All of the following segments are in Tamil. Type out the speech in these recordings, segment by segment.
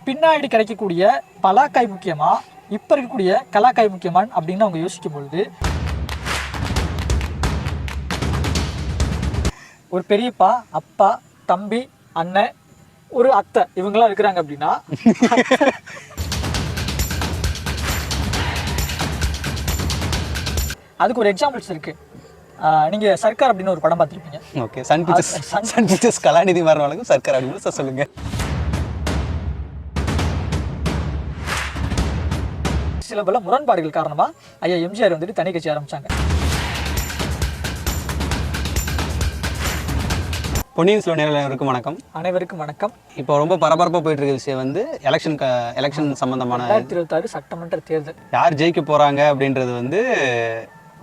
பின்னாடி கிடைக்கக்கூடிய பலாக்காய் முக்கியமா இப்ப இருக்கக்கூடிய கலாக்காய் முக்கியமான்னு அப்படின்னு அவங்க யோசிக்கும் பொழுது ஒரு பெரியப்பா, அப்பா, தம்பி, அண்ணன், ஒரு அத்தை இவங்கெல்லாம் இருக்கிறாங்க அப்படின்னா அதுக்கு ஒரு எக்ஸாம்பிள்ஸ் இருக்கு. நீங்க சர்க்கார் அப்படின்னு ஒரு படம் பார்த்துருப்பீங்க. ஓகே, சன் பிக்சர்ஸ் கலாநிதி மாறவங்களுக்கும் சர்க்கார் அப்படின்னு சார் சொல்லுங்க. சில பல முரண்பாடுகள் காரணமா ஐயா எம்ஜிஆர் வந்துட்டு தனி கட்சி ஆரம்பிச்சாங்க. பொன்னியின் செல்வன் நேயர்களுக்கு வணக்கம். அனைவருக்கும் வணக்கம். இப்போ ரொம்ப பரபரப்பாக போயிட்டு இருக்க விஷயம் வந்து எலெக்ஷன் சம்பந்தமான 2026 சட்டமன்ற தேர்தல். யார் ஜெயிக்க போறாங்க அப்படின்றது வந்து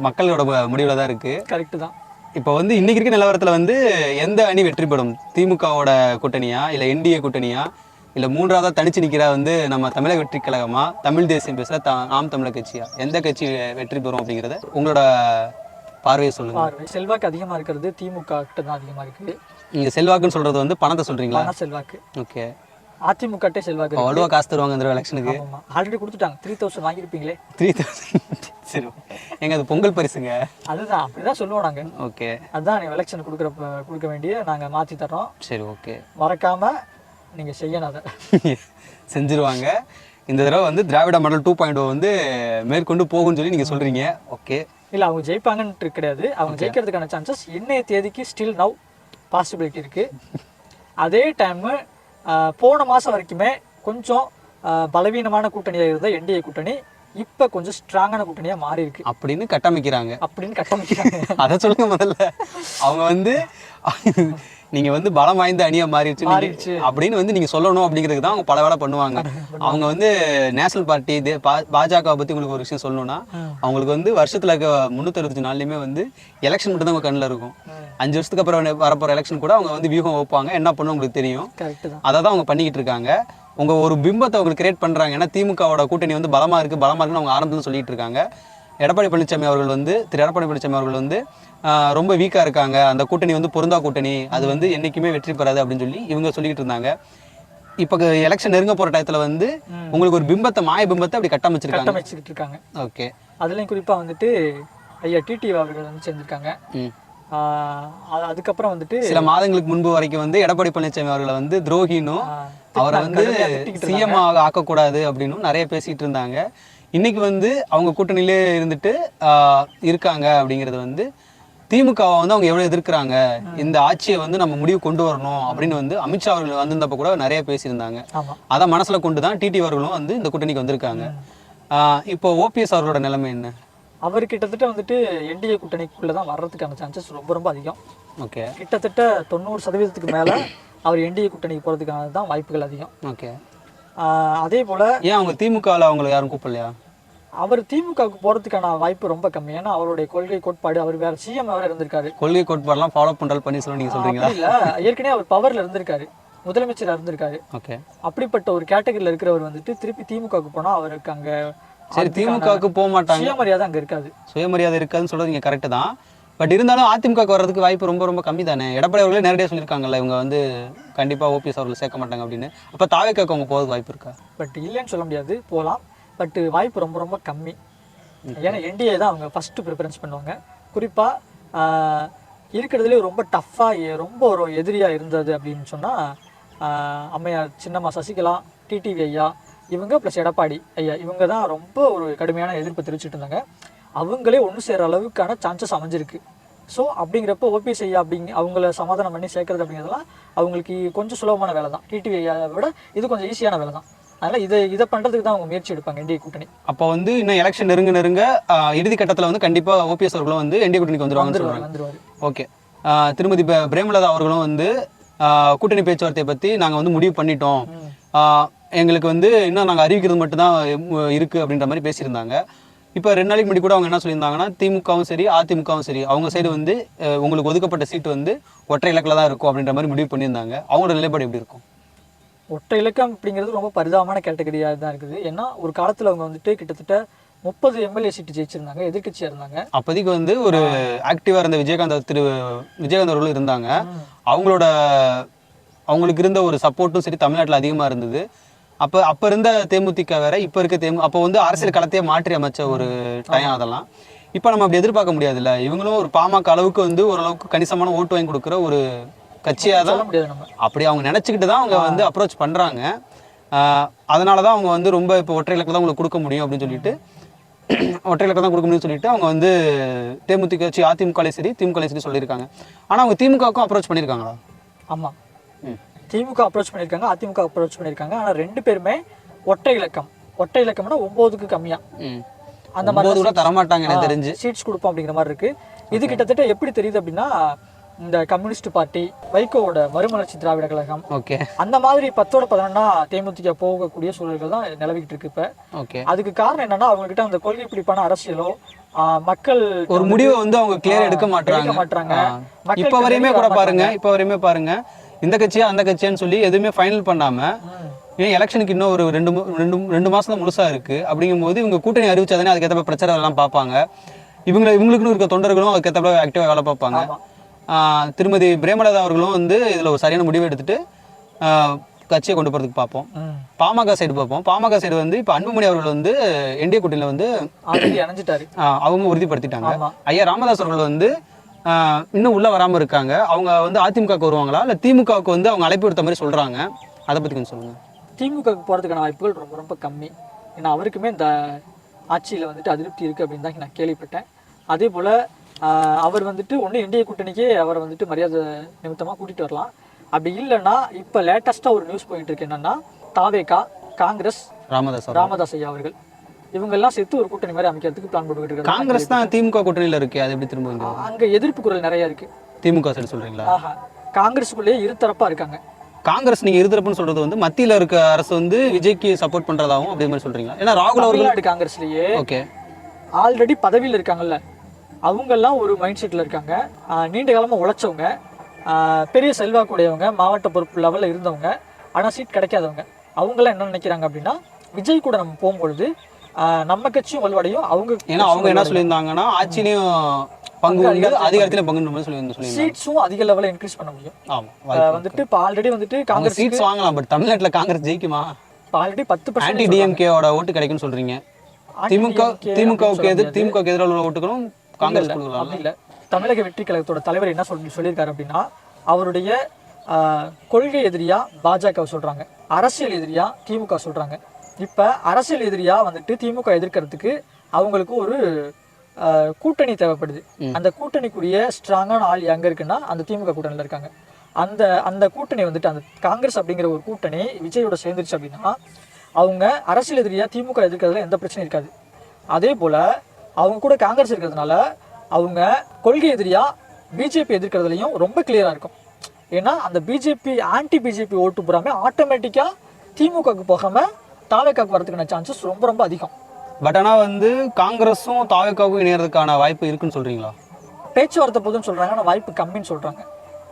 மக்களோட முடிவில் தான் இருக்கு. கரெக்டு தான். இப்போ வந்து இன்னைக்கு இருக்க நிலவரத்தில் வந்து எந்த அணி வெற்றி பெறும்? திமுகவோட கூட்டணியா, இல்லை என்டிஏ கூட்டணியா, இல்லை மூன்றாவதாக தனிச்சு நிற்கிறா வந்து நம்ம தமிழக வெற்றி கழகமா, தமிழ் தேசியம் பேசுகிற நாம் தமிழர் கட்சியா, எந்த கட்சி வெற்றி பெறும் அப்படிங்கிறத உங்களோட பார்வையை சொல்லுங்க. செல்வாக்கு அதிகமாக இருக்கிறது திமுக கிட்ட தான் அதிகமாக இருக்கு. இங்கே செல்வாக்குன்னு சொல்றது வந்து பணத்தை சொல்றீங்களா? செல்வாக்கு. ஓகே. அதிமுக செல்வாக்கு அவ்வளோவா காசு தருவாங்க இந்த எலெக்ஷனுக்கு? ஆல்ரெடி கொடுத்துட்டாங்க. 3000 வாங்கியிருப்பீங்களே. 3000 சரி. எங்க அது பொங்கல் பரிசுங்க? அதுதான், அப்படிதான் சொல்லுவோம் நாங்க. ஓகே. அதுதான் எலெக்ஷன் கொடுக்க வேண்டிய நாங்க மாற்றி தர்றோம். சரி, ஓகே. மறக்காம நீங்க செய்யணும். அதை செஞ்சிருவாங்க. இந்த தடவை வந்து திராவிட மாடல் 2.0 வந்து மேற்கொண்டு போகும்னு சொல்லி நீங்க சொல்றீங்க. ஓகே. இல்லை, அவங்க ஜெயிப்பாங்கன்னு கிடையாது. அவங்க ஜெயிக்கிறதுக்கான சான்சஸ் இன்னைய தேதிக்கு ஸ்டில் நவ் பாசிபிலிட்டி இருக்கு. அதே டைம் போன மாதம் வரைக்குமே கொஞ்சம் பலவீனமான கூட்டணியாக இருந்த என்டிஏ கூட்டணி இப்போ கொஞ்சம் ஸ்ட்ராங்கான கூட்டணியாக மாறி இருக்கு அப்படின்னு கட்டமைக்கிறாங்க. அதை சொல்லுங்க முதல்ல. அவங்க வந்து நீங்க வந்து பலம் வாய்ந்த அணியா மாறிடுச்சு அப்படின்னு வந்து நீங்க சொல்லணும் அப்படிங்கிறதுக்கு தான் அவங்க பல வேலை பண்ணுவாங்க. அவங்க வந்து நேஷனல் பார்ட்டி பாஜக பத்தி உங்களுக்கு ஒரு விஷயம் சொல்லணும்னா, அவங்களுக்கு வந்து வருஷத்துல இருக்க 365 நாள்லயுமே வந்து எலெக்ஷன் மட்டும் தான் உங்க கண்ணில் இருக்கும். 5 வருஷத்துக்கு அப்புறம் வரப்போற எலெக்ஷன் கூட அவங்க வந்து வியூகம் வைப்பாங்க, என்ன பண்ணும் உங்களுக்கு தெரியும். அதை தான் அவங்க பண்ணிக்கிட்டு இருக்காங்க. உங்க ஒரு பிம்பத்தை அவங்களுக்கு கிரியேட் பண்றாங்க. ஏன்னா திமுகவோட கூட்டணி வந்து பலமா இருக்குன்னு அவங்க ஆரம்பத்துல சொல்லிட்டு இருக்காங்க. எடப்பாடி பழனிசாமி அவர்கள் வந்து ரொம்ப வீக்காக இருக்காங்க, அந்த கூட்டணி வந்து பொருந்தா கூட்டணி, அது வந்து என்றைக்குமே வெற்றி பெறாது அப்படின்னு சொல்லி இவங்க சொல்லிக்கிட்டு இருந்தாங்க. இப்போ எலெக்ஷன் நெருங்க போகிற டயத்தில் வந்து உங்களுக்கு ஒரு மாய பிம்பத்தை அப்படி கட்டமைச்சிருக்காங்க. ஓகே. அதுலேயும் குறிப்பாக வந்துட்டு ஐயா டிடி அவர்கள் வந்து சேர்ந்துருக்காங்க. அதுக்கப்புறம் வந்துட்டு சில மாதங்களுக்கு முன்பு வரைக்கும் வந்து எடப்பாடி பழனிசாமி அவர்களை வந்து துரோகினும் அவரை வந்து சிஎம் ஆக்கக்கூடாது அப்படின்னு நிறைய பேசிகிட்டு இருந்தாங்க. இன்னைக்கு வந்து அவங்க கூட்டணியிலே இருந்துட்டு இருக்காங்க. அப்படிங்கிறது வந்து திமுகவை வந்து அவங்க எவ்வளவு எதிர்க்கிறாங்க, இந்த ஆட்சியை வந்து நம்ம முடிவு கொண்டு வரணும் அப்படின்னு வந்து அமித்ஷா அவர்கள் வந்திருந்தப்ப கூட நிறைய பேசியிருந்தாங்க. அதை மனசுல கொண்டுதான் டிடி அவர்களும் வந்து இந்த கூட்டணிக்கு வந்திருக்காங்க. இப்போ ஓபிஎஸ் அவர்களோட நிலைமை என்ன? அவர் கிட்டத்தட்ட வந்துட்டு என்டிஏ கூட்டணிக்குள்ளதான் வர்றதுக்கான சான்சஸ் ரொம்ப ரொம்ப அதிகம். ஓகே. கிட்டத்தட்ட 90% மேல அவர் என்டிஏ கூட்டணிக்கு போறதுக்கான தான் வாய்ப்புகள் அதிகம். ஓகே. அதே போல ஏன் அவங்க திமுகவில் அவங்களை யாரும் கூப்பிடலையா? அவர் திமுகவுக்கு போறதுக்கான வாய்ப்பு ரொம்ப கம்மி. ஏன்னா அவருடைய கொள்கை கோட்பாடு, அவர் வேற சிஎம் வேற இருந்திருக்காரு. கொள்கை கோட்பாடுலாம் ஃபாலோ பண்றது பண்ணி சொல்ல நீங்க சொல்றீங்களா? இல்ல, ஏற்கனவே அவர் பவர்ல இருந்திருக்காரு, முதலமைச்சரா இருந்திருக்காரு. ஓகே. அப்படிப்பட்ட ஒரு கேட்டகரியில இருக்கிறவர் வந்துட்டு திருப்பி திமுகவுக்கு போனா அவருக்கு அங்க சரி திமுகவுக்கு போக மாட்டாங்க, சுயமரியாதை அங்க இருக்காது. சுயமரியாதை இருக்காதுன்னு சொல்றது நீங்க கரெக்ட் தான். பட் இருந்தாலும் அதிமுக வர்றதுக்கு வாய்ப்பு ரொம்ப ரொம்ப கம்மி தானே. எடப்பாடி அவர்களே நேரடியாக சொல்லியிருக்காங்கல்ல, இவங்க வந்து கண்டிப்பாக ஓபிஎஸ் அவர்கள் சேர்க்க மாட்டாங்க அப்படின்னு. அப்போ தாவேக்காக்கு அவங்க போகிறதுக்கு வாய்ப்பு இருக்கா? பட் இல்லைன்னு சொல்ல முடியாது, போகலாம். பட் வாய்ப்பு ரொம்ப ரொம்ப கம்மி. ஏன்னா என்டிஏ தான் அவங்க ஃபர்ஸ்ட் ப்ரிஃபரன்ஸ் பண்ணுவாங்க. குறிப்பாக இருக்கிறதுலே ரொம்ப டஃப்பாக ரொம்ப ஒரு எதிரியாக இருந்தது அப்படின்னு சொன்னால் அம்மையார் சின்னம்மா சசிகலா, டிடிவி ஐயா இவங்க ப்ளஸ் எடப்பாடி ஐயா இவங்க தான் ரொம்ப ஒரு கடுமையான எதிர்ப்பு தெரிவிச்சுட்டு இருந்தாங்க. அவங்களே ஒன்று சேர அளவுக்கான சான்சஸ் அமைஞ்சிருக்கு. ஸோ அப்படிங்கிறப்ப ஓபிஎஸ் ஐயா அவங்கள சமாதானம் பண்ணி சேர்க்கறது அப்படிங்கிறதுலாம் அவங்களுக்கு கொஞ்சம் சுலபமான வேலை தான். டிடிவி ஐயாவை விட இது கொஞ்சம் ஈஸியான வேலை தான். அதனால் இதை பண்ணுறதுக்கு தான் அவங்க முயற்சி எடுப்பாங்க என்டிஏ கூட்டணி. அப்போ வந்து இன்னும் எலெக்ஷன் நெருங்க இறுதி கட்டத்தில் வந்து கண்டிப்பாக ஓபிஎஸ் அவர்களும் வந்து என்டிஏ கூட்டணிக்கு வந்துருவாங்க. ஓகே. திருமதி பிரேமலதா அவர்களும் வந்து கூட்டணி பேச்சுவார்த்தையை பற்றி நாங்கள் வந்து முடிவு பண்ணிட்டோம், எங்களுக்கு வந்து இன்னும் நாங்கள் அறிவிக்கிறது மட்டும்தான் இருக்குது அப்படின்ற மாதிரி பேசியிருந்தாங்க. இப்போ 2 நாளைக்கு முன்னாடி கூட அவங்க என்ன சொல்லியிருந்தாங்கன்னா, திமுகவும் சரி அதிமுகவும் சரி அவங்க சைடு வந்து உங்களுக்கு ஒதுக்கப்பட்ட சீட்டு வந்து ஒற்றை இலக்கில் தான் இருக்கும் அப்படின்ற மாதிரி முடிவு பண்ணியிருந்தாங்க. அவங்களோட நிலைப்பாடு எப்படி இருக்கும்? ஒற்றை இலக்கம் அப்படிங்கிறது ரொம்ப பரிதாபமான கேட்டகரியாக தான் இருக்குது. ஏன்னா ஒரு காலத்தில் அவங்க வந்துட்டு கிட்டத்தட்ட 30 எம்எல்ஏ சீட்டு ஜெயிச்சிருந்தாங்க, எதிர்கட்சியாக இருந்தாங்க. அப்போதைக்கு வந்து ஒரு ஆக்டிவாக இருந்த விஜயகாந்த் அவர்களும் இருந்தாங்க. அவங்களுக்கு இருந்த ஒரு சப்போர்ட்டும் சரி தமிழ்நாட்டில் அதிகமாக இருந்தது. அப்போ இருந்த தேமுதிக வேற, இப்போ இருக்க அப்போ வந்து அரசியல் களத்தையே மாற்றி அமைச்ச ஒரு டைம் அதெல்லாம். இப்போ நம்ம அப்படி எதிர்பார்க்க முடியாதுல்ல. இவங்களும் ஒரு பாமக அளவுக்கு வந்து ஓரளவுக்கு கணிசமான ஓட்டு வாங்கி கொடுக்குற ஒரு கட்சியாக தான் அப்படி அவங்க நினச்சிக்கிட்டு தான் அவங்க வந்து அப்ரோச் பண்ணுறாங்க. அதனால தான் அவங்க வந்து ரொம்ப இப்போ ஒற்றை இலக்கில் தான் உங்களுக்கு கொடுக்க முடியும் அப்படின்னு சொல்லிட்டு ஒற்றை இலக்கில் தான் கொடுக்க முடியும்னு சொல்லிட்டு அவங்க வந்து தேமுதிக அதிமுகலையும் சரி திமுகலையும் சரி சொல்லியிருக்காங்க. ஆனால் அவங்க திமுகவுக்கும் அப்ரோச் பண்ணியிருக்காங்களா? ஆமாம், திமுக அப்ரோச் பண்ணியிருக்காங்க, அதிமுக அப்ரோச் பண்ணியிருக்காங்க. ஆனால் 2 பேருமே ஒற்றை இலக்கம்னா 9க்கு கம்மியாக அந்த மாதிரி கூட தரமாட்டாங்க எனக்கு தெரிஞ்சு சீட்ஸ் கொடுப்போம் அப்படிங்கிற மாதிரி இருக்கு. இது கிட்டத்தட்ட எப்படி தெரியுது அப்படின்னா, இந்த கம்யூனிஸ்ட் பார்ட்டி, வைகோவோட மறுமலர்ச்சி திராவிட கழகம், ஓகே, அந்த மாதிரி 10ஓட 11 தேமுதிக போகக்கூடிய சூழல்கள் தான் நிலவிக்கிட்டு இருக்கு இப்ப. ஓகே, அதுக்கு காரணம் என்னன்னா, அவங்க கிட்ட அந்த கொள்கை பிடிப்பான அரசியலோ மக்கள் ஒரு முடிவை வந்து அவங்க கிளியர் எடுக்க மாட்டாங்க. இப்ப வரையுமே பாருங்க இந்த கட்சியா அந்த கட்சியான்னு சொல்லி எதுவுமே ஃபைனல் பண்ணாம, ஏன் எலெக்ஷனுக்கு இன்னும் ஒரு ரெண்டு மாசம் தான் முழுசா இருக்கு. அப்படிங்கும்போது இவங்க கூட்டணி அறிவிச்சாதானே அதுக்கேற்ற பிரச்சாரம் எல்லாம் பார்ப்பாங்க. இவங்களுக்குன்னு இருக்க தொண்டர்களும் அதுக்கேற்ற ஆக்டிவா வேலை பார்ப்பாங்க. திருமதி பிரேமலதா அவர்களும் வந்து இதுல ஒரு சரியான முடிவு எடுத்துட்டு கட்சியை கொண்டு போறதுக்கு பார்ப்போம். பாமக சைடு பார்ப்போம். பாமக சைடு வந்து இப்ப அன்புமணி அவர்கள் வந்து என்டிஏ கூட்டணியில வந்து அவங்க உறுதிப்படுத்திட்டாங்க. ஐயா ராமதாஸ் அவர்கள் வந்து இன்னும் உள்ள வராம இருக்காங்க. அவங்க வந்து அதிமுகவுக்கு வருவாங்களா இல்ல திமுகவுக்கு வந்து அவங்க அழைப்பு எடுத்த மாதிரி சொல்றாங்க. அதை பத்தி கொஞ்சம் சொல்லுங்க. திமுகவுக்கு போறதுக்கான வாய்ப்புகள் ரொம்ப ரொம்ப கம்மி. ஏன்னா அவருக்குமே இந்த ஆட்சியில வந்துட்டு அதிருப்தி இருக்கு அப்படின்னு தான் நான் கேள்விப்பட்டேன். அதே போல அவர் வந்துட்டு ஒன்று என்டிஏ கூட்டணிக்கே அவரை வந்துட்டு மரியாதை நிமித்தமாக கூட்டிகிட்டு வரலாம். அப்படி இல்லைன்னா இப்போ லேட்டஸ்ட்டாக ஒரு நியூஸ் போயிட்டு இருக்கு என்னன்னா, தாவேகா, காங்கிரஸ், ராமதாஸ் ஐயா அவர்கள் இவங்கெல்லாம் சேர்த்து ஒரு கூட்டணி மாதிரி அமைக்கிறதுக்கு பிளான் போட்டுக்கிட்டு இருக்காங்க. காங்கிரஸ் தான் திமுக கூட்டணியில் இருக்கு. அது எப்படி திரும்ப அங்கே எதிர்ப்பு குரல் நிறைய இருக்கு. திமுக சைடு சொல்றீங்களா? காங்கிரஸுக்குள்ளேயே இருதரப்பா இருக்காங்க. காங்கிரஸ் நீங்க இருதரப்புன்னு சொல்றது வந்து மத்தியில இருக்க அரசு வந்து விஜய்க்கு சப்போர்ட் பண்றதாவும் அப்படி மாதிரி சொல்றீங்களா? ஏன்னா ராகுல் அவர்கள் காங்கிரஸ்லயே ஓகே ஆல்ரெடி பதவியில் இருக்காங்கல்ல, அவங்கெல்லாம் ஒரு மைண்ட் செட்டில் இருக்காங்க. நீண்ட காலமாக உழைச்சவங்க, பெரிய செல்வாக்குடையவங்க, மாவட்ட பொறுப்பு லெவலில் இருந்தவங்க, ஆனால் சீட் கிடைக்காதவங்க. அவங்கெல்லாம் என்ன நினைக்கிறாங்க அப்படின்னா, விஜய் கூட நம்ம போகும்பொழுது நம்ம கட்சியும் வலுவடையும். அவங்க என்ன சொல்லியிருந்தாங்கன்னா, ஆட்சியிலையும் பங்கு அதிகாரத்திலும் பங்கு சொல்லி சீட்ஸும் அதிக லெவலில் இன்க்ரீஸ் பண்ண முடியும். வந்துட்டு இப்போ ஆல்ரெடி வந்துட்டு காங்கிரஸ் சீட்ஸ் வாங்கலாம். பட் தமிழ்நாட்டில் காங்கிரஸ் ஜெயிக்குமா? ஆல்ரெடி 10% ஆன்டி டிஎம்கேவோட ஓட்டு கிடைக்கும்னு சொல்றீங்க. திமுகவுக்கு எதிராக உள்ள ஓட்டுகளும் காங்கிரஸ் அப்படி இல்லை. தமிழக வெற்றி கழகத்தோட தலைவர் என்ன சொல்லியிருக்காரு அப்படின்னா, அவருடைய கொள்கை எதிரியா பாஜக சொல்றாங்க, அரசியல் எதிரியா திமுக சொல்றாங்க. இப்ப அரசியல் எதிரியா வந்துட்டு திமுக எதிர்க்கிறதுக்கு அவங்களுக்கு ஒரு கூட்டணி தேவைப்படுது. அந்த கூட்டணிக்குரிய ஸ்ட்ராங்கான ஆள் எங்க இருக்குன்னா அந்த திமுக கூட்டணியில இருக்காங்க. அந்த கூட்டணி வந்துட்டு அந்த காங்கிரஸ் அப்படிங்கிற ஒரு கூட்டணி விஜயோட சேர்ந்துருச்சு அப்படின்னா அவங்க அரசியல் எதிரியா திமுக எதிர்க்கிறதுல எந்த பிரச்சனையும் இருக்காது. அதே போல அவங்க கூட காங்கிரஸ் இருக்கிறதுனால அவங்க கொள்கை எதிரியா பிஜேபி எதிர்க்கிறதுலையும் ரொம்ப கிளியரா இருக்கும். ஏன்னா அந்த ஆன்டி பிஜேபி ஓட்டு போறாம ஆட்டோமேட்டிக்கா திமுகவுக்கு போகாம தாவேக்காவுக்கு வரதுக்கான சான்சஸ் ரொம்ப ரொம்ப அதிகம். பட் ஆனால் வந்து காங்கிரஸும் தாவேக்காவுக்கும் இணையறதுக்கான வாய்ப்பு இருக்குன்னு சொல்றீங்களா? பேச்சுவார்த்தை போதுன்னு சொல்றாங்க, ஆனால் வாய்ப்பு கம்மின்னு சொல்றாங்க.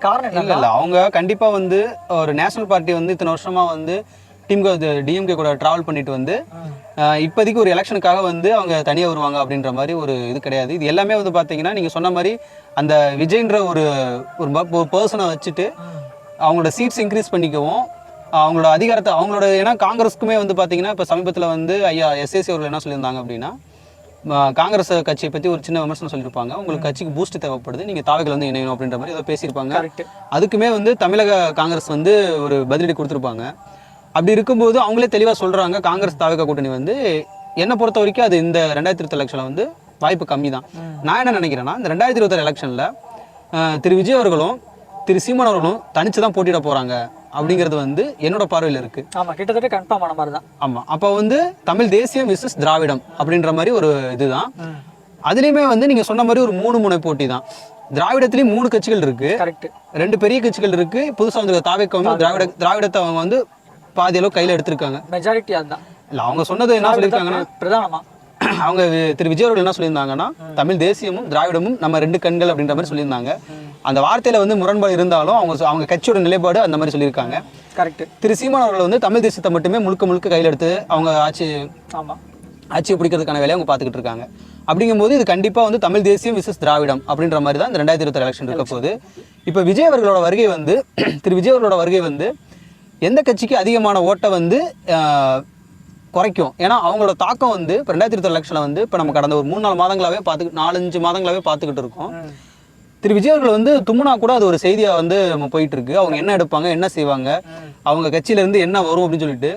காரணம் என்ன? இல்லை அவங்க கண்டிப்பாக வந்து ஒரு நேஷனல் பார்ட்டி வந்து இத்தனை வருஷமா வந்து டிஎம்கே கூட டிராவல் பண்ணிட்டு வந்து இப்போதைக்கு ஒரு எலெக்ஷனுக்காக வந்து அவங்க தனியாக வருவாங்க அப்படின்ற மாதிரி ஒரு இது கிடையாது. இது எல்லாமே வந்து பார்த்தீங்கன்னா நீங்கள் சொன்ன மாதிரி அந்த விஜய்ன்ற ஒரு பர்சனை வச்சுட்டு அவங்களோட சீட்ஸ் இன்க்ரீஸ் பண்ணிக்கவும் அவங்களோட அதிகாரத்தை அவங்களோட, ஏன்னா காங்கிரஸுக்குமே வந்து பார்த்தீங்கன்னா இப்போ சமீபத்தில் வந்து ஐயா எஸ்ஏசி அவர்கள் என்ன சொல்லியிருந்தாங்க அப்படின்னா, காங்கிரஸ் கட்சியை பற்றி ஒரு சின்ன விமர்சனம் சொல்லியிருப்பாங்க. உங்களுக்கு கட்சிக்கு பூஸ்ட் தேவைப்படுது, நீங்கள் தாவைகள் வந்து இணையணும் அப்படின்ற மாதிரி ஏதோ பேசியிருப்பாங்க. அதுக்குமே வந்து தமிழக காங்கிரஸ் வந்து ஒரு பதிலடி கொடுத்துருப்பாங்க. அப்படி இருக்கும்போது அவங்களே தெளிவாக சொல்கிறாங்க, காங்கிரஸ் தாவேகா கூட்டணி வந்து என்னை பொறுத்த வரைக்கும் அது இந்த 2020 எலெக்ஷனில் வந்து வாய்ப்பு கம்மி தான். நான் என்ன நினைக்கிறேன்னா, இந்த 2026 எலெக்ஷனில் திரு விஜய் அவர்களும் திரு சீமான் அவர்களும் தனிச்சு தான் போட்டியிட போகிறாங்க அப்படிங்கிறது வந்து என்னோட பார்வையில் இருக்கு. ஆமாம், கிட்டத்தட்ட கன்ஃபார்ம் ஆன மாதிரி தான். ஆமாம், அப்போ வந்து தமிழ் தேசியம் விசஸ் திராவிடம் அப்படின்ற மாதிரி ஒரு இதுதான். அதுலேயுமே வந்து நீங்கள் சொன்ன மாதிரி ஒரு 3 முனை போட்டி தான். திராவிடத்துலேயும் 3 கட்சிகள் இருக்கு, 2 பெரிய கட்சிகள் இருக்கு. புதுசாக வந்து தாவேக்காவும் திராவிடத்தை அவங்க வந்து பாதி அளவு கையில் எடுத்திருக்காங்க. மெஜாரிட்டி அதுதான். இல்லை அவங்க சொன்னது என்ன சொல்லியிருக்காங்கன்னா, பிரதானமா அவங்க திரு விஜய் அவர்கள் என்ன சொல்லியிருந்தாங்கன்னா, தமிழ் தேசியமும் திராவிடமும் நம்ம 2 கண்கள் அப்படின்ற மாதிரி சொல்லியிருந்தாங்க. அந்த வார்த்தையில வந்து முரண்பாடு இருந்தாலும் அவங்க கட்சியோட நிலைப்பாடு அந்த மாதிரி சொல்லியிருக்காங்க. கரெக்ட். திரு சீமான் அவர்கள் வந்து தமிழ் தேசியத்தை மட்டுமே முழுக்க கையில் எடுத்து அவங்க ஆட்சியை பிடிக்கிறதுக்கான வேலையை அவங்க பார்த்துக்கிட்டு இருக்காங்க. அப்படிங்கும்போது இது கண்டிப்பாக வந்து தமிழ் தேசியம் விசஸ் திராவிடம் அப்படின்ற மாதிரி தான் இந்த 2026 எலெக்ஷன் இருக்க போகுது. இப்போ விஜய் அவர்களோட வருகை வந்து திரு விஜய் அவர்களோட வருகை வந்து எந்த கட்சிக்கு அதிகமான ஓட்டை வந்து குறைக்கும்? ஏன்னா அவங்களோட தாக்கம் வந்து இப்போ 2020 எலெக்ஷனில் வந்து இப்போ நம்ம கடந்த ஒரு 3-4 மாதங்களாகவே 4-5 மாதங்களாகவே பார்த்துக்கிட்டு இருக்கோம். திரு விஜய் அவர்கள் வந்து தும்முனா கூட அது ஒரு செய்தியாக வந்து நம்ம போயிட்டு இருக்கு. அவங்க என்ன எடுப்பாங்க, என்ன செய்வாங்க, அவங்க கட்சியிலேருந்து என்ன வரும் அப்படின்னு சொல்லிட்டு.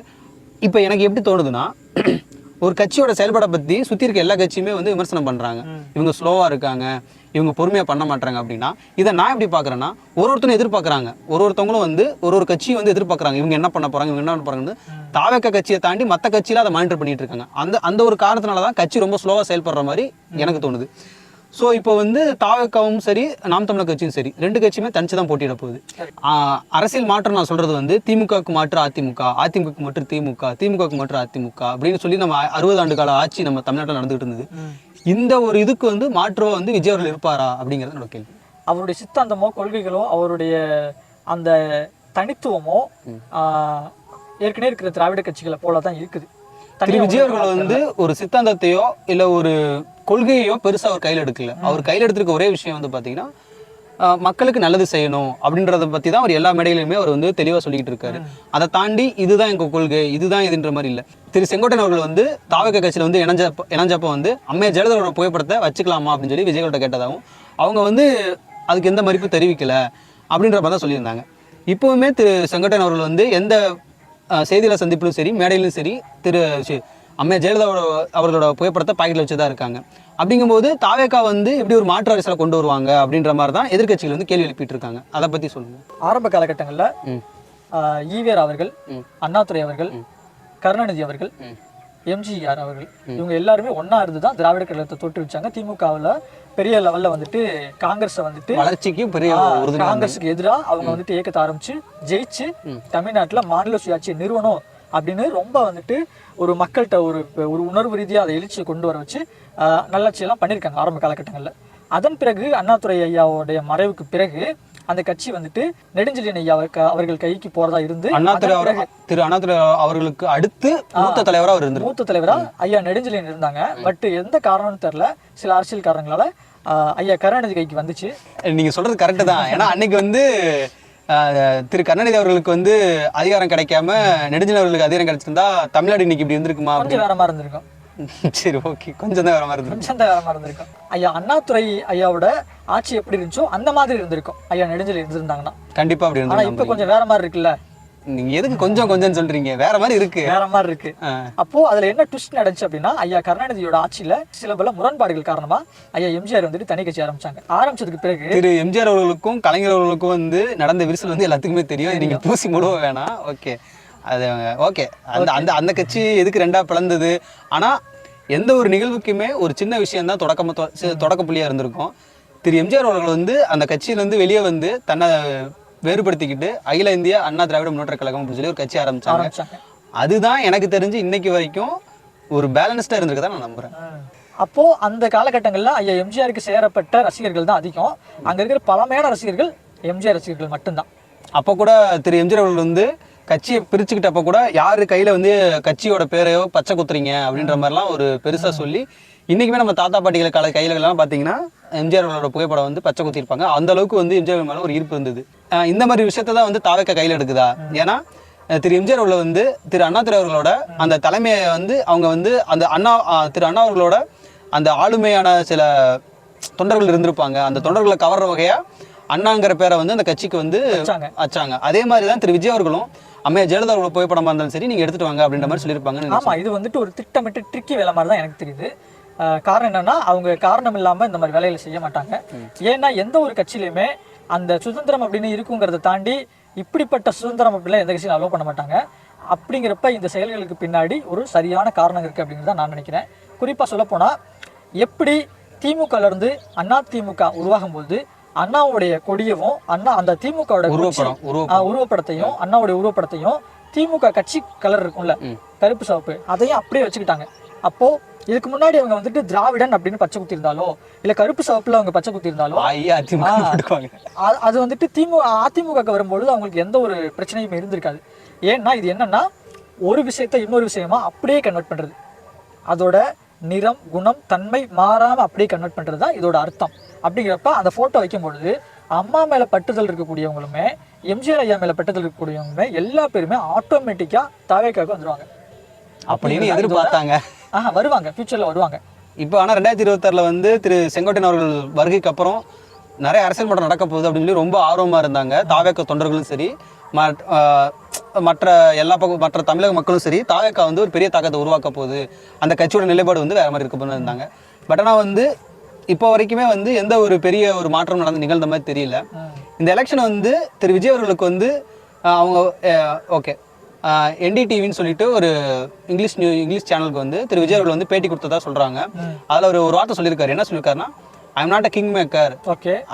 இப்போ எனக்கு எப்படி தோணுதுன்னா, ஒரு கட்சியோட செயல்பாடை பற்றி சுற்றி இருக்க எல்லா கட்சியுமே வந்து விமர்சனம் பண்ணுறாங்க. இவங்க ஸ்லோவாக இருக்காங்க, இவங்க பொறுமையாக பண்ண மாட்டாங்க அப்படின்னா, இதை நான் எப்படி பார்க்குறேன்னா, ஒருத்தரும் எதிர்பார்க்குறாங்க. ஒருத்தவங்களும் வந்து ஒரு கட்சியை வந்து எதிர்பார்க்குறாங்க. இவங்க என்ன பண்ண போகிறாங்க, இவங்க என்ன பண்ண போகிறாங்கன்னு தாவேக்கா கட்சியை தாண்டி மற்ற கட்சியில் அதை மானிட்டர் பண்ணிட்டு இருக்காங்க. அந்த ஒரு காரணத்தினால தான் கட்சி ரொம்ப ஸ்லோவாக செயல்படுற மாதிரி எனக்கு தோணுது. ஸோ இப்போ வந்து தாவேக்காவும் சரி, நாம் தமிழர் கட்சியும் சரி, 2 கட்சியுமே தனிச்சு தான் போட்டியிட போகுது. அரசியல் மாற்றம் நான் சொல்றது வந்து திமுகவுக்கு மாற்று அதிமுக, அதிமுகவுக்கு மாற்று திமுக, திமுகவுக்கு மாற்று அதிமுக அப்படின்னு சொல்லி நம்ம 60 ஆண்டு கால ஆட்சி நம்ம தமிழ்நாட்டில் நடந்துகிட்டு இருந்தது. இந்த ஒரு இதுக்கு வந்து மாற்றுவா வந்து விஜய் அவர்கள் இருப்பாரா அப்படிங்கிறது என்னோட கேள்வி. அவருடைய சித்தாந்தமோ கொள்கைகளோ அவருடைய அந்த தனித்துவமோ ஏற்கனவே இருக்கிற திராவிட கட்சிகளை போல தான் இருக்குது. திரு விஜய் அவர்கள் வந்து ஒரு சித்தாந்தத்தையோ இல்ல ஒரு கொள்கையோ பெருசா அவர் கையில் எடுக்கல. அவர் கையில் எடுத்திருக்க ஒரே விஷயம் வந்து பாத்தீங்கன்னா, மக்களுக்கு நல்லது செய்யணும் அப்படின்றத பத்தி தான் அவர் எல்லா மேடையிலுமே அவர் வந்து தெளிவா சொல்லிட்டு இருக்காரு. அதை தாண்டி இதுதான் எங்க கொள்கை, இதுதான் இதுன்ற மாதிரி இல்ல. திரு செங்கோட்டையன் அவர்கள் வந்து தாவேக்கா கட்சியில வந்து இணைஞ்சப்ப வந்து அம்மையார் ஜெயலலிதாவோட புகைப்படத்தை வச்சுக்கலாமா அப்படின்னு சொல்லி விஜய்கிட்ட கேட்டதாகவும் அவங்க வந்து அதுக்கு எந்த மதிப்பும் தெரிவிக்கல அப்படின்ற மாதிரி தான் சொல்லியிருந்தாங்க. இப்பவுமே திரு செங்கோட்டையன் அவர்கள் வந்து எந்த செய்தியில சந்திப்பிலும் சரி, மேடையிலும் சரி, அம்மையார் ஜெயலலிதா அவர்களோட புகைப்படத்தை பாக்கெட்ல வச்சுதான் இருக்காங்க. அப்படிங்கும்போது தாவேக்கா வந்து எப்படி ஒரு மாற்று அரசியலை கொண்டு வருவாங்க அப்படின்ற மாதிரி தான் எதிர்கட்சிகள் வந்து கேள்வி எழுப்பிட்டு இருக்காங்க. அதை பத்தி சொல்லுங்க. ஆரம்ப காலகட்டங்கள்ல ஈவேரா அவர்கள், அண்ணாதுரை அவர்கள், கருணாநிதி அவர்கள், எம்ஜிஆர் அவர்கள் இவங்க எல்லாருமே ஒன்னா இருந்து தான் திராவிட கழகத்தை தொட்டு வச்சாங்க. திமுகவில் பெரிய லெவல்ல வந்துட்டு காங்கிரஸை வந்துட்டு வளர்ச்சிக்கும் பெரிய காங்கிரஸுக்கு எதிராக அவங்க வந்துட்டு இயக்கத்தை ஆரம்பிச்சு ஜெயிச்சு தமிழ்நாட்டில் மாநில சுயாட்சியை நிறுவனம் அப்படின்னு ரொம்ப வந்துட்டு ஒரு மக்கள்கிட்ட ஒரு உணர்வு ரீதியாக அதை எழுச்சியை கொண்டு வர வச்சு நல்லாட்சியெல்லாம் பண்ணியிருக்காங்க ஆரம்ப காலகட்டங்களில். அதன் பிறகு அண்ணாதுரை ஐயாவுடைய மறைவுக்கு பிறகு அந்த கட்சி வந்துட்டு நெடுஞ்செழியன் ஐயா அவர்கள் கைக்கு போறதா இருந்து திரு அண்ணாதுரை அவர்களுக்கு அடுத்து மூத்த தலைவரா அவர் இருந்தார். மூத்த தலைவரா ஐயா நெடுஞ்செழியன் இருந்தாங்க. பட் எந்த காரணம்னு தெரியல, சில அரசியல் காரணங்களால ஐயா கருணாநிதி கைக்கு வந்துச்சு. நீங்க சொல்றது கரெக்டு தான். ஏன்னா அன்னைக்கு வந்து திரு கருணாநிதி அவர்களுக்கு வந்து அதிகாரம் கிடைக்காம நெடுஞ்செழியன் அவர்களுக்கு அதிகாரம் கிடைச்சிருந்தா தமிழ்நாடு இன்னைக்கு இப்படி இருந்திருக்குமா? கொஞ்சம் வேற மாதிரி இருந்திருக்கும். சரி, ஓகே, கொஞ்சம் தான் வேற மாதிரி இருந்திருக்கும். ஐயா அண்ணாதுரை ஐயாவோட ஆட்சி எப்படி இருந்துச்சோ அந்த மாதிரி இருந்திருக்கும் ஐயா நெடுஞ்செழியன் இருந்திருந்தாங்கன்னா. கண்டிப்பா அப்படி இருந்தா. இப்ப கொஞ்சம் வேற மாதிரி இருக்குல்ல. நீங்க எதுக்கு கொஞ்சம் சொல்றீங்க? வேற மாதிரி இருக்கு. அப்போ அதுல என்ன ட்விஸ்ட் நடந்துச்சு அப்படின்னா, ஐயா கருணாநிதியோட ஆட்சியில சில பல முரண்பாடுகள் காரணமா ஐயா எம்ஜிஆர் வந்துட்டு தனி கட்சி ஆரம்பிச்சதுக்கு பிறகு திரு எம்ஜிஆர் அவர்களுக்கும் கலைஞர் அவர்களுக்கும் வந்து நடந்த விரிசல் வந்து எல்லாத்துக்குமே தெரியும். நீங்க பூசி முழுவ வேணாம். ஓகே, அது ஓகே. அந்த கட்சி எதுக்கு ரெண்டா பிளந்தது? ஆனா எந்த ஒரு நிகழ்வுக்குமே ஒரு சின்ன விஷயம் தான் தொடக்க புள்ளியா இருந்திருக்கும். திரு எம்ஜிஆர் அவர்கள் வந்து அந்த கட்சியிலிருந்து வெளியே வந்து தன்னை வேறுபடுத்திக்கிட்டு அகில இந்திய அண்ணா திராவிட முன்னேற்ற கழகம் அப்படின்னு சொல்லி ஒரு கட்சி ஆரம்பிச்சாங்க. அதுதான் எனக்கு தெரிஞ்சு இன்னைக்கு வரைக்கும் ஒரு பேலன்ஸ்டா இருந்திருக்கதான் நான் நம்புறேன். அப்போ அந்த காலகட்டங்கள்ல ஐயா எம்ஜிஆருக்கு சேரப்பட்ட ரசிகர்கள் தான் அதிகம். அங்க இருக்கிற பழமையான ரசிகர்கள் எம்ஜிஆர் ரசிகர்கள் மட்டும்தான். அப்போ கூட திரு எம்ஜிஆர் அவர்கள் வந்து கட்சியை பிரிச்சுக்கிட்டப்ப கூட யாரு கையில வந்து கட்சியோட பேரையோ பச்சை குத்துறீங்க அப்படின்ற மாதிரிலாம் ஒரு பெருசா சொல்லி, இன்னைக்குமே நம்ம தாத்தா பாட்டிகளை கையில எல்லாம் பாத்தீங்கன்னா எம்ஜிஆர் அவர்களோட புகைப்படம் வந்து பச்சை குத்திருப்பாங்க. அந்த அளவுக்கு வந்து எம்ஜிஆர் மேல ஒரு ஈர்ப்பு இருந்தது. இந்த மாதிரி விஷயத்த தான் வந்து தாவேக்கா கையில எடுக்குதா? ஏன்னா திரு எம்ஜிஆர் அவர்கள் வந்து திரு அண்ணாதுரை அவர்களோட அந்த தலைமையை வந்து அவங்க வந்து அந்த திரு அண்ணா அவர்களோட அந்த ஆளுமையான சில தொண்டர்கள் இருந்திருப்பாங்க. அந்த தொண்டர்களை கவர்ற வகையா அண்ணாங்கிற பேரை வந்து அந்த கட்சிக்கு வந்து வச்சாங்க. அதே மாதிரி தான் திரு விஜய் அவர்களும் அம்மையார் ஜெயலலிதா அவர்களோட புகைப்படமா இருந்தாலும் சரி, நீங்க எடுத்துட்டு வாங்க அப்படின்ற மாதிரி சொல்லியிருப்பாங்க. ஆமா, இது வந்துட்டு ஒரு திட்டமிட்டு ட்ரிக்கி வேலை மாதிரி தான் எனக்கு தெரியுது. காரணம் என்னன்னா, அவங்க காரணம் இல்லாம இந்த மாதிரி வேலையில செய்ய மாட்டாங்க. ஏன்னா எந்த ஒரு கட்சியிலுமே அந்த சுதந்திரம் அப்படின்னு இருக்குங்கிறத தாண்டி இப்படிப்பட்ட சுதந்திரம் அப்படிலாம் எந்த கட்சியும் அலோவ் பண்ண மாட்டாங்க. அப்படிங்கிறப்ப இந்த செயல்களுக்கு பின்னாடி ஒரு சரியான காரணம் இருக்கு அப்படிங்கிறத நான் நினைக்கிறேன். குறிப்பா சொல்ல போனா, எப்படி திமுகல இருந்து அண்ணா திமுக உருவாகும் போது அண்ணாவுடைய கொடியவும் அந்த திமுகவோட உருவப்படத்தையும் அண்ணாவுடைய உருவப்படத்தையும் திமுக கட்சி கலர் இருக்கும்ல கருப்பு சிவப்பு, அதையும் அப்படியே வச்சுக்கிட்டாங்க. அப்போ இதுக்கு முன்னாடி அவங்க வந்துட்டு திராவிடன் அப்படின்னு பச்சை குத்தி இருந்தாலோ இல்ல கருப்பு சிவப்புல அவங்க பச்சை குத்தி இருந்தாலோ அது வந்துட்டு அதிமுக வரும்பொழுது அவங்களுக்கு எந்த ஒரு பிரச்சனையும் இருந்திருக்காது. ஏன்னா இது என்னன்னா, ஒரு விஷயத்த இன்னொரு விஷயமா அப்படியே கன்வெர்ட் பண்றது, அதோட நிறம் குணம் தன்மை மாறாம அப்படியே கன்வெர்ட் பண்றது தான் இதோட அர்த்தம். அப்படிங்கிறப்ப அந்த போட்டோ வைக்கும் பொழுது அம்மா மேல பட்டுதல் இருக்கக்கூடியவங்களுமே எம்ஜிஆர் ஐயா மேல பட்டுதல் இருக்கக்கூடியவங்களுமே எல்லா பேருமே ஆட்டோமேட்டிக்கா தாவேக்காவுக்கு வந்துருவாங்க அப்படின்னு எதிர்பார்த்தாங்க. வருவாங்க, ஃபியூச்சர்ல வருவாங்க. இப்போ ஆனால் 2026 வந்து திரு செங்கோட்டையன் அவர்கள் வருகைக்கு அப்புறம் நிறைய அரசியல் மாற்றம் நடக்க போகுது அப்படின்னு சொல்லி ரொம்ப ஆர்வமாக இருந்தாங்க. தாவேக்கா தொண்டர்களும் சரி, மற்ற எல்லா பக்கம் மற்ற தமிழக மக்களும் சரி, தாவேக்கா வந்து ஒரு பெரிய தாக்கத்தை உருவாக்க போகுது, அந்த கட்சியோட நிலைப்பாடு வந்து வேற மாதிரி இருக்க இருந்தாங்க. பட் ஆனால் வந்து இப்போ வரைக்குமே வந்து எந்த ஒரு பெரிய ஒரு மாற்றம் நிகழ்ந்த மாதிரி தெரியல. இந்த எலெக்ஷன் வந்து திரு விஜய் அவர்களுக்கு வந்து அவங்க ஓகே என்டிடிவின்னு சொல்லிட்டு ஒரு இங்கிலீஷ் சேனலுக்கு வந்து திரு விஜய் அவர்கள் வந்து பேட்டி கொடுத்ததா சொல்றாங்க. அதில் ஒரு வார்த்தை சொல்லியிருக்காரு. என்ன சொல்லியிருக்காருன்னா, I am not a king maker,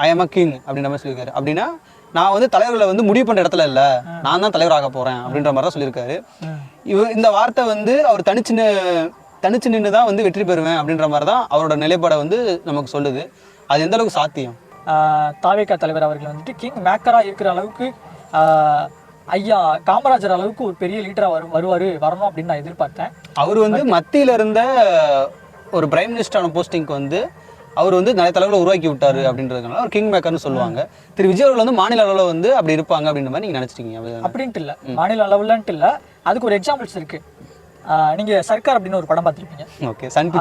I am a king அப்படின்ற மாதிரி சொல்லியிருக்காரு. அப்படின்னா நான் வந்து தலைவர்களை வந்து முடிவு பண்ணுற இடத்துல இல்லை, நான் தான் தலைவராக போறேன் அப்படின்ற மாதிரி தான் சொல்லியிருக்காரு. இந்த வார்த்தை வந்து அவர் தனிச்சு நின்று தான் வந்து வெற்றி பெறுவேன் அப்படின்ற மாதிரி தான் அவரோட நிலைப்பாடை வந்து நமக்கு சொல்லுது. அது எந்த அளவுக்கு சாத்தியம்? தாவேக்கா தலைவர் அவர்கள் வந்துட்டு கிங் மேக்கரா இருக்கிற அளவுக்கு ஐயா காமராஜர் அளவுக்கு ஒரு பெரிய லீடரா வரணும் அப்படின்னு நான் எதிர்பார்த்தேன். அவர் வந்து மத்தியில இருந்த ஒரு பிரைம் மினிஸ்டரான போஸ்டிங்க்கு வந்து அவர் வந்து நிறைய தலைவர்களை உருவாக்கி விட்டாரு அப்படின்றதுனால அவர் கிங் மேக்கர்னு சொல்லுவாங்க. திரு விஜய் அவர்கள் வந்து மாநில அளவில் வந்து அப்படி இருப்பாங்க அப்படின்ற மாதிரி நீங்க நினைச்சிட்டீங்க? அப்படின்ட்டு இல்லை, மாநில அளவுலன்ட்டு இல்லை. அதுக்கு ஒரு எக்ஸாம்பிள்ஸ் இருக்கு. நீங்க சர்க்கார் அப்படின்னு ஒரு படம் பார்த்துருப்பீங்க. ஓகே, சன்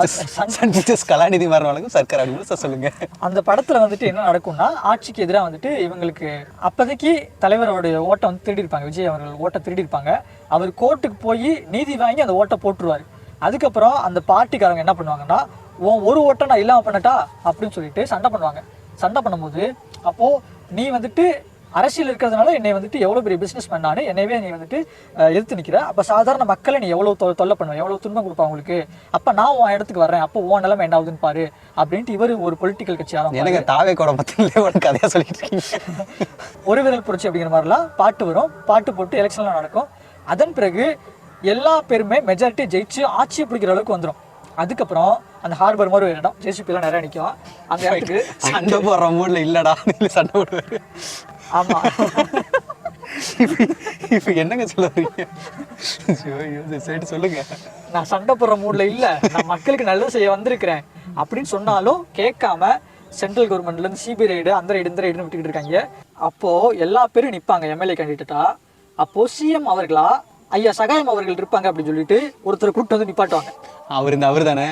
பிக்சர்ஸ் கலாநிதி மாறவங்களுக்கும் சர்க்கார் அப்படின்னு சொல்லுங்க. அந்த படத்துல வந்துட்டு என்ன நடக்கும்னா, ஆட்சிக்கு எதிராக வந்துட்டு இவங்களுக்கு அப்போதைக்கு தலைவரோடைய ஓட்டை வந்து திருடிருப்பாங்க, விஜய் அவர்கள் ஓட்டை திருடிருப்பாங்க. அவர் கோர்ட்டுக்கு போய் நீதி வாங்கி அந்த ஓட்டை போட்டுருவாரு. அதுக்கப்புறம் அந்த பார்ட்டிக்காரங்க என்ன பண்ணுவாங்கன்னா, ஒரு ஓட்டை நான் இல்லாம பண்ணட்டா அப்படின்னு சொல்லிட்டு சண்டை பண்ணுவாங்க. சண்டை பண்ணும்போது அப்போ நீ வந்துட்டு அரசியல் இருக்கிறதுனால என்னை வந்துட்டு எவ்வளோ பெரிய பிஸ்னஸ் பண்ணானு என்னையவே நீ வந்துட்டு எதிர்த்து நிற்கிற. அப்போ சாதாரண மக்களை நீ எவ்வளோ தொல்லை பண்ணுவேன், எவ்வளோ துன்பம் கொடுப்பா உங்களுக்கு, அப்போ நான் உன் இடத்துக்கு வரேன், அப்போ உன் நிலைமை என்ன ஆகுதுன்னு பாரு அப்படின்ட்டு இவர் ஒரு பொலிட்டிக்கல் கட்சி ஆரம்பிச்சு எனக்கு தாவேக்கோட மத்தியிலே கதையாக சொல்லிட்டு இருக்கீங்க. ஒரு விரல் புரட்சி அப்படிங்கிற மாதிரிலாம் பாட்டு வரும், பாட்டு போட்டு எலெக்ஷன்லாம் நடக்கும். அதன் பிறகு எல்லா பேருமே மெஜாரிட்டி ஜெயிச்சு ஆட்சியை பிடிக்கிற அளவுக்கு வந்துடும். அதுக்கப்புறம் அந்த ஹார்பர் மாதிரி ஒரு இடம், ஜேசிபிலாம் நிறைய நிற்கும். அந்த இடத்துக்கு சண்டை போடுற மூடில் இல்லடா சண்டை போடுவாரு. ஆமா, இப்ப என்னங்க சொல்லுவீங்க? சொல்லுங்க. நான் சண்டை போடுற மூட்ல இல்ல, நான் மக்களுக்கு நல்லது செய்ய வந்திருக்கிறேன் அப்படின்னு சொன்னாலும் கேட்காம சென்ட்ரல் கவர்மெண்ட்ல இருந்து சிபிஐ ரைடு அந்த ரைடு இந்த ரைடுன்னு விட்டுக்கிட்டு இருக்காங்க. அப்போ எல்லா பேரும் நிப்பாங்க எம்எல்ஏ கேண்டிடேட்டா. அப்போ சிஎம் அவர்களா ஐயா சகாயம் அவர்கள் இருப்பாங்க அப்படின்னு சொல்லிட்டு ஒருத்தர் கூப்பிட்டு வந்து நிப்பாட்டுவாங்க. அவர் தானே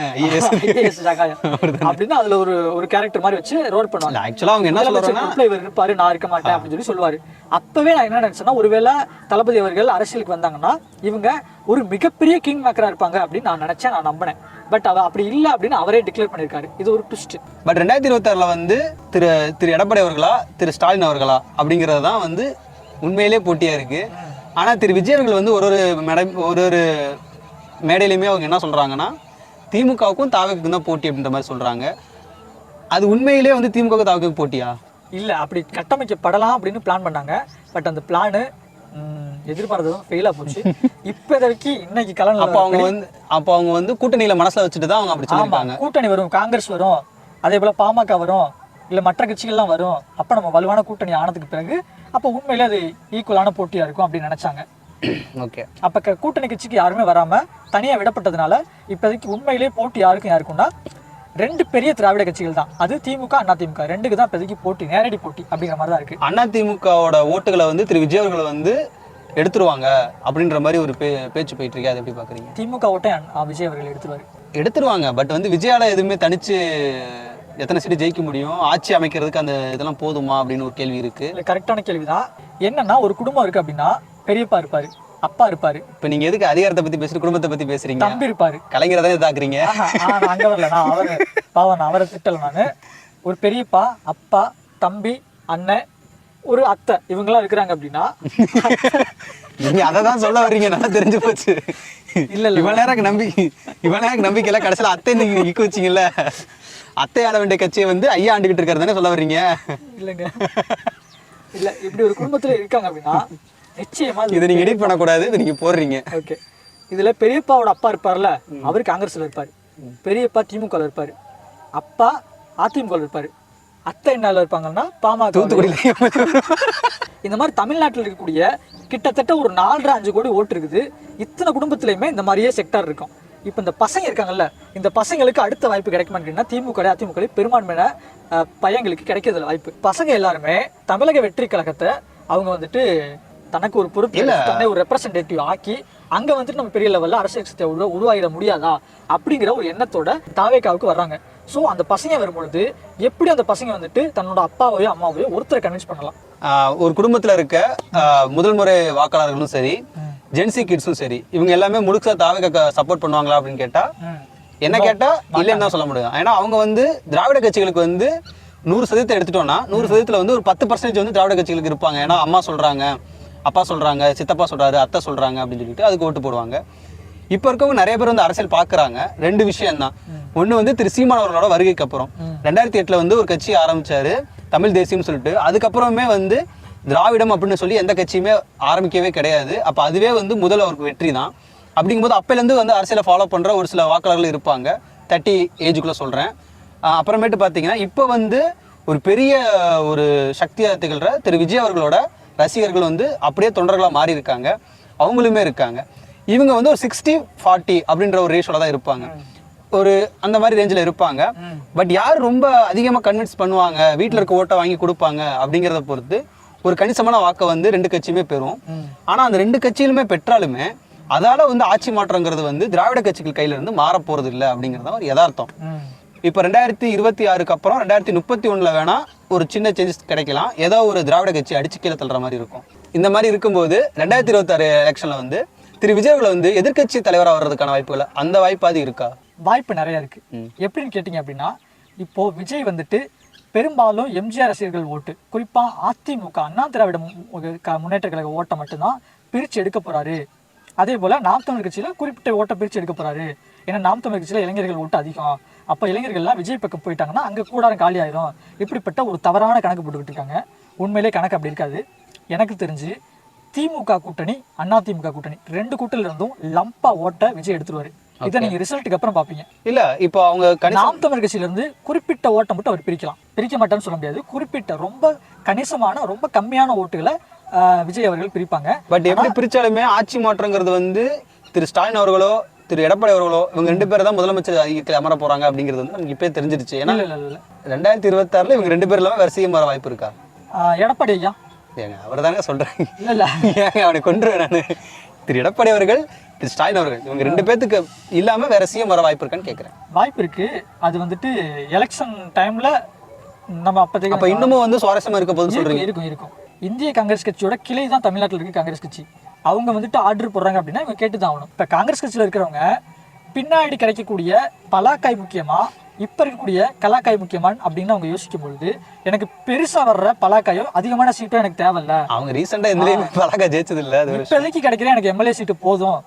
அப்படின்னு அதுல ஒரு கேரக்டர் மாதிரி வச்சு ரோல் பண்ணுவாங்க. ஆக்சுவலா அவங்க என்ன சொல்றாங்கன்னா, இவர் இருப்பாரு, நான் இருக்க மாட்டேன் அப்படின்னு சொல்லி சொல்லுவாரு. அப்பவே நான் என்ன நினைச்சேன்னா, ஒருவேளை தளபதி அவர்கள் அரசியலுக்கு வந்தாங்கன்னா இவங்க ஒரு மிகப்பெரிய கிங் மேக்கரா இருப்பாங்க அப்படின்னு நான் நினைச்சேன், நான் நம்பினேன். பட் அப்படி இல்லை அப்படின்னு அவரே டிக்ளேர் பண்ணியிருக்காரு. இது ஒரு ட்விஸ்ட். பட் 2026 வந்து திரு எடப்பாடி அவர்களா திரு ஸ்டாலின் அவர்களா அப்படிங்கிறது தான் வந்து உண்மையிலே போட்டியா இருக்கு. ஆனா திரு விஜய் அவர்கள் வந்து ஒரு மேடையிலுமே அவங்க என்ன சொல்றாங்கன்னா, திமுகவுக்கும் தாவேக்கும் தான் போட்டி அப்படின்ற மாதிரி சொல்றாங்க. அது உண்மையிலே வந்து திமுக தாவேக்கு போட்டியா? இல்ல, அப்படி கட்டமைக்கப்படலாம் அப்படின்னு பிளான் பண்ணாங்க. பட் அந்த பிளானு எதிர்பார்த்ததும் ஃபெயிலா போச்சு. இப்போதைக்கு இன்னைக்கு கலந்து அப்போ அவங்க வந்து கூட்டணியில மனசுல வச்சுட்டு தான் அவங்க அப்படி சொல்லிருக்காங்க. கூட்டணி வரும், காங்கிரஸ் வரும், அதே போல பாமக வரும், இல்ல மற்ற கட்சிகள்லாம் வரும். அப்ப நம்ம வலுவான கூட்டணி ஆனதுக்கு பிறகு அப்போ உண்மையிலே அது ஈக்குவலான போட்டியா இருக்கும் அப்படின்னு நினைச்சாங்க. ஓகே, அப்ப கூட்டணி கட்சிக்கு யாருமே வராம தனியா விடப்பட்டதுனால இப்போதைக்கு உண்மையிலே போட்டி யாருக்குன்னா 2 பெரிய திராவிட கட்சிகள் தான். அது திமுக, அதிமுக, 2க்கு தான் இப்போதைக்கு போட்டி, நேரடி போட்டி அப்படிங்கிற மாதிரி தான் இருக்கு. அதிமுகவோட ஓட்டுகளை வந்து திரு விஜய் அவர்களை வந்து எடுத்துருவாங்க அப்படின்ற மாதிரி ஒரு பேச்சு போயிட்டு இருக்கு. அதை எப்படி பாக்குறீங்க? திமுக ஓட்டை விஜய் அவர்கள் எடுத்துருவாங்க. பட் வந்து விஜயால எதுவுமே தனிச்சு எத்தனை சீட்டு ஜெயிக்க முடியும், ஆட்சி அமைக்கிறதுக்கு அந்த இதெல்லாம் போதுமா அப்படின்னு ஒரு கேள்வி இருக்கு. கரெக்டான கேள்விதான். என்னன்னா, ஒரு குடும்பம் இருக்கு அப்படின்னா பெரியப்பா இருப்பாரு, அப்பா இருப்பாரு. இப்ப நீங்க எதுக்கு அதிகாரத்தை பத்தி பேசுறீங்க, குடும்பத்தை பத்தி பேசுறீங்க? தம்பி இருப்பாரு. கலைஞரை தான் இதாக்குறீங்க. அங்க வரல, நான் அவரை திட்டல. நானு ஒரு பெரியப்பா, அப்பா, தம்பி, அண்ணன், ஒரு அத்தை, இவங்கெல்லாம் இருக்கிறாங்க அப்படின்னா நீங்க அதான் சொல்ல வர்றீங்க. நல்லா தெரிஞ்சு போச்சு. இல்ல இவ்வளவு நேரம் நம்பிக்கை எல்லாம் கடைசியில அத்தை நீங்க இக்க வச்சீங்கல்ல, அத்தை ஆட வேண்டிய கட்சியை வந்து ஐயா ஆண்டுகிட்டு இருக்காரு தானே சொல்ல வர்றீங்க? இல்லைங்க, இல்ல, இப்படி ஒரு குடும்பத்துல இருக்காங்க அப்படின்னா நிச்சயமா இதை நீங்க எடிட் பண்ணக்கூடாது, இதை நீங்க போடுறீங்க. ஓகே, இதுல பெரியப்பாவோட அப்பா இருப்பார்ல, அவரு காங்கிரஸ்ல இருப்பாரு, பெரியப்பா திமுக இருப்பாரு, அப்பா அதிமுக இருப்பாரு, அத்தை என்னால இருப்பாங்கன்னா பாமக, தூத்துக்குடியில. இந்த மாதிரி தமிழ்நாட்டில் இருக்கக்கூடிய கிட்டத்தட்ட ஒரு 4.5 கோடி ஓட்டு இருக்குது. இத்தனை குடும்பத்திலையுமே இந்த மாதிரியே செக்டார் இருக்கும். இப்போ இந்த பசங்க இருக்காங்கல்ல, இந்த பசங்களுக்கு அடுத்த வாய்ப்பு கிடைக்குமான்னு கேட்டீங்கன்னா திமுக அதிமுக பெரும்பான்மையான பையங்களுக்கு கிடைக்கிறதுல வாய்ப்பு. பசங்க எல்லாருமே தமிழக வெற்றி கழகத்தை அவங்க வந்துட்டு தனக்கு ஒரு பொறுப்பு தன்னை ஒரு ரெப்ரசன்டேட்டிவ் ஆக்கி அங்க வந்துட்டு நம்ம பெரிய லெவல்ல அரசியல் கட்சியை உருவாகிட முடியாதா அப்படிங்கிற ஒரு எண்ணத்தோட தாவேக்காவுக்கு வர்றாங்க. ஸோ அந்த பசங்க வரும்பொழுது எப்படி அந்த பசங்க வந்துட்டு தன்னோட அப்பாவையோ அம்மாவையோ ஒருத்தரை கன்வின்ஸ் பண்ணலாம்? ஒரு குடும்பத்துல இருக்க முதல் முறை வாக்காளர்களும் சரி, ஜென்சி கிட்ஸும் சரி, இவங்க எல்லாமே முழுசா தாவேக்கா சப்போர்ட் பண்ணுவாங்களா அப்படின்னு கேட்டா என்ன கேட்டா இல்லைன்னு தான் சொல்ல முடியும். ஏன்னா அவங்க வந்து திராவிட கட்சிகளுக்கு வந்து 100% எடுத்துட்டோம்னா 100% வந்து ஒரு 10% வந்து திராவிட கட்சிகளுக்கு இருப்பாங்க. ஏன்னா அம்மா சொல்றாங்க, அப்பா சொல்றாங்க, சித்தப்பா சொல்றாரு, அத்தை சொல்றாங்க அப்படின்னு சொல்லிட்டு அதுக்கு ஓட்டு போடுவாங்க. இப்போ இருக்கவங்க நிறைய பேர் வந்து அரசியல் பார்க்குறாங்க. 2 விஷயம் தான். ஒன்று வந்து திரு சீமான் அவர்களோட வருகைக்கு அப்புறம் 2008 வந்து ஒரு கட்சி ஆரம்பிச்சாரு, தமிழ் தேசியம்னு சொல்லிட்டு. அதுக்கப்புறமே வந்து திராவிடம் அப்படின்னு சொல்லி எந்த கட்சியுமே ஆரம்பிக்கவே கிடையாது. அப்போ அதுவே வந்து முதல் அவருக்கு வெற்றி தான். அப்படிங்கும்போது அப்போலேருந்து வந்து அரசியலை ஃபாலோ பண்ணுற ஒரு சில வாக்காளர்கள் இருப்பாங்க. 30 ஏஜுக்குள்ளே சொல்கிறேன். அப்புறமேட்டு பார்த்தீங்கன்னா இப்போ வந்து ஒரு பெரிய ஒரு சக்தியாக திகழ்கிற திரு விஜய் அவர்களோட ரசிகர்கள் வந்து அப்படியே தொண்டர்களாக மாறி இருக்காங்க. அவங்களுமே இருக்காங்க. இவங்க வந்து ஒரு 60-40 அப்படின்ற ஒரு ரேஷோல தான் இருப்பாங்க. ஒரு அந்த மாதிரி ரேஞ்சில் இருப்பாங்க. பட் யார் ரொம்ப அதிகமாக கன்வின்ஸ் பண்ணுவாங்க, வீட்டில் இருக்க ஓட்டை வாங்கி கொடுப்பாங்க அப்படிங்கிறத பொறுத்து ஒரு கணிசமான வாக்கை வந்து 2 கட்சியுமே பெறும். ஆனால் அந்த 2 கட்சியிலுமே பெற்றாலுமே அதால வந்து ஆட்சி மாற்றங்கிறது வந்து திராவிட கட்சிகள் கையில இருந்து மாற போறது இல்லை அப்படிங்கிறது ஒரு யதார்த்தம். இப்போ 2026க்கு அப்புறம் 2031 வேணா ஒரு சின்ன சேஞ்சஸ் கிடைக்கலாம். ஏதோ ஒரு திராவிட கட்சி அடிச்சு கீழே தள்ளுற மாதிரி இருக்கும். இந்த மாதிரி இருக்கும்போது 2026 எலெக்ஷன்ல வந்து திரு விஜய் அவர்கள் வந்து எதிர்கட்சி தலைவராக வர்றதுக்கான வாய்ப்புகள் அந்த வாய்ப்பாது இருக்கா? வாய்ப்பு நிறைய இருக்கு. எப்படின்னு கேட்டீங்க அப்படின்னா, இப்போ விஜய் வந்துட்டு பெரும்பாலும் எம்ஜிஆர் ரசிகர்கள் ஓட்டு, குறிப்பா அதிமுக அண்ணா திராவிட முன்னேற்ற கழக ஓட்டை மட்டும்தான் பிரிச்சு எடுக்க போறாரு. அதே போல நாம் தமிழ் கட்சியில குறிப்பிட்ட ஓட்டை பிரிச்சு எடுக்க போறாரு. ஏன்னா நாம் தமிழ் கட்சியில இளைஞர்கள் ஓட்டு அதிகம். அப்ப இளைஞர்கள்லாம் விஜய் பக்கம் போயிட்டாங்கன்னா அங்க கூடாரம் காலி ஆயிரும். இப்படிப்பட்ட ஒரு தவறான கணக்கு போட்டுக்கிட்டு இருக்காங்க. உண்மையிலே கணக்கு அப்படி இருக்காது. எனக்கு தெரிஞ்சு திமுக கூட்டணி அதிமுக கூட்டணி 2 கூட்டணில இருந்தும் லம்பா ஓட்ட விஜய் எடுத்துருவாரு. இதை நீங்க ரிசல்ட்டுக்கு அப்புறம் பாப்பீங்க. இல்ல இப்போ அவங்க நாம் தமிழ் கட்சியில இருந்து குறிப்பிட்ட ஓட்டை மட்டும் அவர் பிரிக்கலாம். பிரிக்க மாட்டேன்னு சொல்ல முடியாது. குறிப்பிட்ட ரொம்ப கணிசமான ரொம்ப கம்மியான ஓட்டுகளை விஜய் அவர்கள் பிரிப்பாங்க. பட் எப்படி பிரிச்சாலுமே ஆட்சி மாற்றங்கிறது வந்து திரு ஸ்டாலின் அவர்களோ திரு எடப்பாடி அவர்களோ இவங்க 2 பேரும் தான் முதலமைச்சர் அதிகத்தில் அமர போறாங்க அப்படிங்கிறது வந்து நமக்கு இப்பயே தெரிஞ்சிருச்சு. ஏன்னா 2026 இவங்க 2 பேர் இல்லாம வேற சிஎம் வர வாய்ப்பு இருக்கா? எடப்பாடி ஐயா ஏங்க அவர் தானே சொல்றேன். இல்ல ஏங்க அவனை கொண்டுருவேன் நான். திரு எடப்பாடி அவர்கள் திரு ஸ்டாலின் அவர்கள் இவங்க 2 பேத்துக்கு இல்லாம வேற சிஎம் வர வாய்ப்பு இருக்கான்னு கேட்கிறேன். வாய்ப்பு இருக்கு. அது வந்துட்டு எலெக்ஷன் டைம்ல நம்ம அப்ப இன்னமும் வந்து சுவாரஸ்யமா இருக்க போதுன்னு சொல்றீங்க. இருக்கும். இந்திய காங்கிரஸ் கட்சியோட கிளை தான் தமிழ்நாட்டில் இருக்கு காங்கிரஸ் கட்சி. அவங்க வந்துட்டு ஆர்டர் போடுறாங்க அப்படின்னா இவங்க கேட்டுதான் ஆகணும். இப்ப காங்கிரஸ் கட்சியில இருக்கிறவங்க பின்னாடி கிடைக்கக்கூடிய பலாக்காய் முக்கியமா இப்ப இருக்கக்கூடிய கலாக்காய் முக்கியமான் அப்படின்னு அவங்க யோசிக்கும் பொழுது எனக்கு பெருசா வர்ற பலாக்காயோ அதிகமான சீட்டோ எனக்கு தேவையில்ல. அவங்க ரீசெண்டா எந்த பலாக்காய் ஜெயிச்சது இல்ல. இப்போதைக்கு கிடைக்கிற எனக்கு எம்எல்ஏ சீட்டு போதும்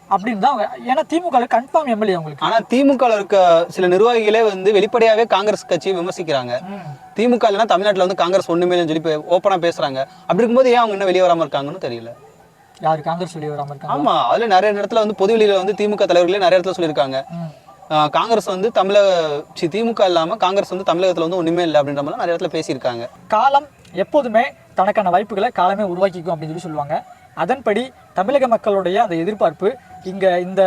அப்படின்னு தான். ஏன்னா திமுக கன்ஃபார்ம் எம்எல்ஏ அவங்களுக்கு. ஆனா திமுக இருக்க சில நிர்வாகிகளே வந்து வெளிப்படையாவே காங்கிரஸ் கட்சியை விமர்சிக்கிறாங்க. திமுக இல்லைன்னா தமிழ்நாட்டுல வந்து காங்கிரஸ் ஒண்ணுமே இல்லைன்னு சொல்லி ஓப்பனா பேசுறாங்க. அப்படி இருக்கும்போது ஏன் அவங்க இன்னும் வெளியே வராம இருக்காங்கன்னு தெரியல. யாரு காங்கிரஸ் வெளியே வராம இருக்காங்க? ஆமா, அதுல நிறைய இடத்துல வந்து பொதுவெளியில வந்து திமுக தலைவர்களே நிறைய இடத்துல சொல்லியிருக்காங்க, காங்கிரஸ் வந்து திமுக இல்லாம காங்கிரஸ் வந்து தமிழகத்துல வந்து ஒண்ணுமே இல்லை அப்படின்ற மாதிரி நிறைய இடத்துல பேசியிருக்காங்க. காலம் எப்போதுமே தனக்கான வாய்ப்புகளை காலமே உருவாக்கிக்கும் அப்படின்னு சொல்லுவாங்க. அதன்படி தமிழக மக்களுடைய அந்த எதிர்பார்ப்பு இந்த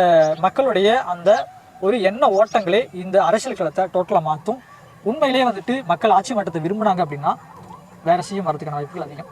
மக்களுடைய அந்த ஒரு எண்ண ஓட்டங்களே இந்த அரசியல் களத்தை டோட்டலாக மாற்றும். உண்மையிலேயே வந்துட்டு மக்கள் ஆட்சி மாற்றத்தை விரும்புனாங்க அப்படின்னா வேற செய்யும் வரதுக்கான வாய்ப்புகள் அதிகம்.